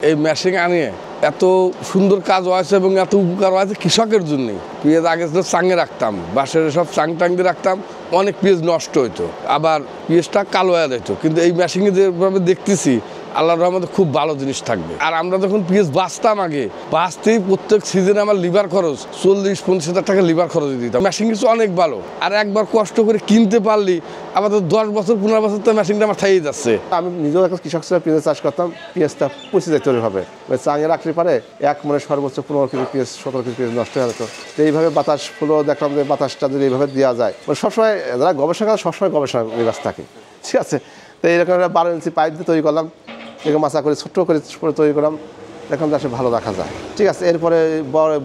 এই মেশিন আনিয়ে এত সুন্দর কাজ হয়েছে এবং এত উপকার হয়েছে কৃষকের জন্যই। পেঁয়াজ আগে তো চাঙে রাখতাম, বাঁশের সব চাং দিয়ে রাখতাম, অনেক পেঁয়াজ নষ্ট হইতো, আবার পেঁয়াজটা কালো হয়ে যেত। কিন্তু এই মেশিনে যেভাবে দেখতেছি আল্লাহর রহমতে খুব ভালো জিনিস থাকবে। আর আমরা যখন পেঁয়াজ বাঁচতাম আগে, বাঁচতেই প্রত্যেক সিজনে আমার লিভার খরচ 40-50 টাকা লিভার খরচ দিতাম। মেশিন কিছু অনেক ভালো, আর একবার কষ্ট করে কিনতে পারলি আবার তো 10 বছর 15 বছর তো মেশিনটা আমার থাইয়ে যাচ্ছে। আমি নিজেও একটা কৃষক ছিলাম, পেঁয়াজ চাষ করতাম, পেঁয়াজটা পচে যেত ওইভাবে। চাঙে রাখলে পারে এক মনে সর্বোচ্চ 15 কেজি পেঁয়াজ 17 কেজি পেঁয়াজ নষ্ট হয়ে যেত। তো এইভাবে বাতাস ফুলো দেখলাম যে বাতাসটা যদি এইভাবে দেওয়া যায়, সবসময় যারা গবেষণা করে সবসময় গবেষণা নিবাস থাকে, ঠিক আছে। তো এইরকম 12 ইঞ্চি পাইপ দিয়ে তৈরি করলাম, এরকম মাছা করে ছোট্ট করে তৈরি করলাম, দেখলাম যে আসলে ভালো রাখা যায়, ঠিক আছে। এরপরে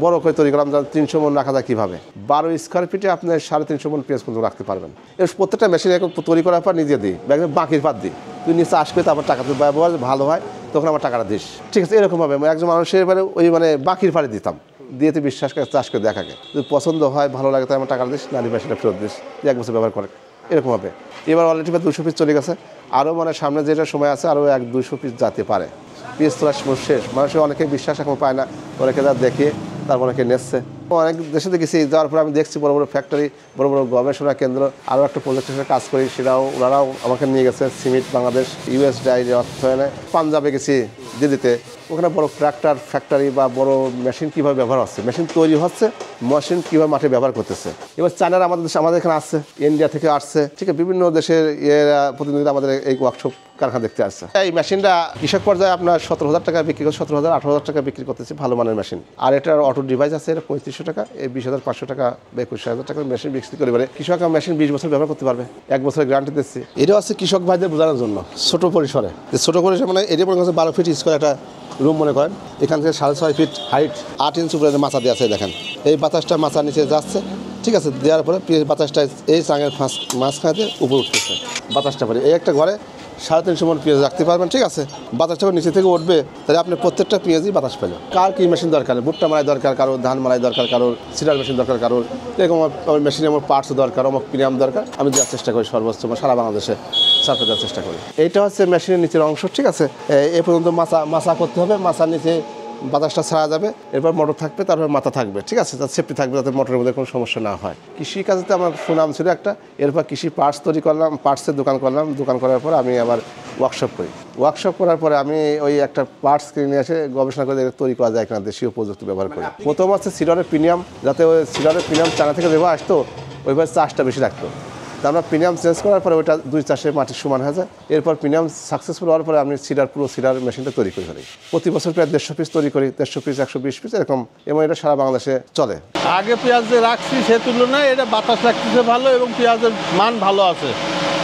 বড় করে তৈরি করলাম, 300 মণ রাখা যায় কীভাবে। 12 স্কোয়ার ফিটে আপনি 350 মণ পেঁয়াজ পর্যন্ত রাখতে পারবেন। এর প্রত্যেকটা মেশিন এরকম তৈরি করার পর নিজে দিই, একদম বাকির পাত দিই, তুই নিচে আসবে তারপর টাকা তুই ব্যবহার ভালো হয় তখন আমার টাকাটা দিস, ঠিক আছে। এরকমভাবে একজন মানুষের ওই বাকির পাড়ে দিতাম, দিয়ে তুই বিশ্বাস করে চাষ করে দেখাকে, যদি পছন্দ হয় ভালো লাগে তাই আমার টাকা দিস, নারী মেশিনটা ফেরত দিস, 1 বছর ব্যবহার করে, এরকম হবে। এবার অলরেডি 200 পিস চলে গেছে, আরও সামনে যেটা সময় আছে আরও 100-200 পিস যেতে পারে। পেঁয়াজ তোলার শেষ, মানুষের অনেকে বিশ্বাস এখন পায় না, অনেকে যা দেখে তারপর অনেকে নেচ্ছে। অনেক দেশে দেখেছি, যাওয়ার পরে আমি দেখছি বড় বড় ফ্যাক্টরি, বড় বড় গবেষণা কেন্দ্র, আরও একটা প্রজেক্টের সাথে কাজ করি, ওনারাও আমাকে নিয়ে গেছে। সিমেন্ট বাংলাদেশ, ইউএস ডাইরি অর্থায়নে পাঞ্জাবে গেছি দিল্লিতে, ওখানে বড় ট্রাক্টর ফ্যাক্টরি বা বড় মেশিন কীভাবে ব্যবহার হচ্ছে, মেশিন তৈরি হচ্ছে, মেশিন কীভাবে মাঠে ব্যবহার করতেছে। এবার চায়নার আমাদের এখানে আসছে, ইন্ডিয়া থেকে আসছে, ঠিক আছে, বিভিন্ন দেশের প্রতিনিধিরা আমাদের এই ওয়ার্কশপ কারখানা দেখতে আসছে। এই মেশিনটা কৃষক পর্যায়ে আপনার 17,000 টাকা বিক্রি করে, 17,000-18,000 টাকা বিক্রি করতেছে ভালো মানের মেশিন। আর এটার অটো ডিভাইস আছে, এটা 3500 টাকা, এই 20,500 টাকা বা 21,000 টাকার মেশিন বিক্রি করে পারে। কৃষক মেশিন 20 বছর ব্যবহার করতে পারবে, 1 বছরের গ্যারান্টি দিচ্ছি। এটাও আছে কৃষক ভাইদের বোঝানোর জন্য, ছোট পরিসরে। মানে এটা মনে করছে 12 ফিট স্কোয়ার একটা রুম মনে করেন, এখান থেকে 6.5 ফিট হাইট, 8 ইঞ্চি উপরে মাছা দেওয়া আছে, দেখেন এই বাতাসটা মাছার নিচে যাচ্ছে, ঠিক আছে। দেওয়ার পরে বাতাসটা এই চাঙের মাঝখানে উপর উঠতেছে, বাতাসটা পরে এই একটা ঘরে 350 মণ পেঁয়াজ রাখতে পারবেন, ঠিক আছে। বাতাসটা নিচে থেকে উঠবে, তাহলে আপনি প্রত্যেকটা পেঁয়াজই বাতাস পেল। কার কী মেশিন দরকার, ভুট্টা মারাই দরকার কারোর, ধান মারাই দরকার কারোর, সিডার মেশিন দরকার কারোর, এরকম আমার মেশিনে আমার পার্টস দরকার, আমার প্রিমিয়াম দরকার, আমি দেওয়ার চেষ্টা করি সর্বোচ্চ সারা বাংলাদেশে সার্ভে দেওয়ার চেষ্টা করি। এইটা হচ্ছে মেশিনের নিচের অংশ, ঠিক আছে। এ পর্যন্ত মাছা করতে হবে, মাছার নিচে বাতাসটা ছাড়া যাবে, এরপর মোটর থাকবে, তারপর মাথা থাকবে, ঠিক আছে, তার সেফটি থাকবে যাতে মোটরের মধ্যে কোনো সমস্যা না হয়। কৃষিকাজেতে আমার সুনাম ছিল একটা, এরপর কৃষি পার্টস তৈরি করলাম, পার্টসের দোকান করলাম, দোকান করার পর আমি আবার ওয়ার্কশপ করি। ওয়ার্কশপ করার পরে আমি ওই একটা পার্টস কিনে এসে গবেষণা করে তৈরি করা যায় কিনা দেশীয় প্রযুক্তি ব্যবহার করি। প্রথম হচ্ছে সিডারের প্রিমিয়াম, যাতে ওই সিডারের প্রিমিয়াম চায়না থেকে যেভাবে আসতো ওইভাবে চাষটা বেশি রাখতো। তা আমরা প্রিমিয়াম চেঞ্জ করার পরে ওইটা 2 চাষে মাটির সমান হয়ে যায়। এরপর প্রিমিয়াম সাকসেসফুল হওয়ার পরে আমি পুরো সিডার মেশিনটা তৈরি করে ফেলি। প্রতি বছর প্রায় 150 পিস তৈরি করি, 150 পিস 120 পিস এরকম, এবং এটা সারা বাংলাদেশে চলে। আগে পেঁয়াজ যে রাখছি সে তুলনায় এটা বাতাস রাখতেছে ভালো, এবং পেঁয়াজের মান ভালো আছে,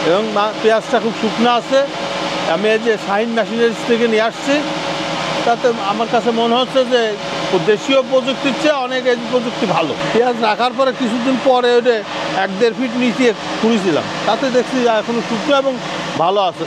এবং পেঁয়াজটা খুব শুকনো আছে। আমি এই যে শাহিন মেশিনারিজ থেকে নিয়ে আসছি, তাতে আমার কাছে মনে হচ্ছে যে দেশীয় প্রযুক্তির চেয়ে অনেক এই প্রযুক্তি ভালো। পেঁয়াজ রাখার পরে কিছুদিন পরে ওটা 1-1.5 ফিট নিচে খুঁড়েছিলাম, তাতে দেখছি এখনও শুকনো এবং ভালো আছে।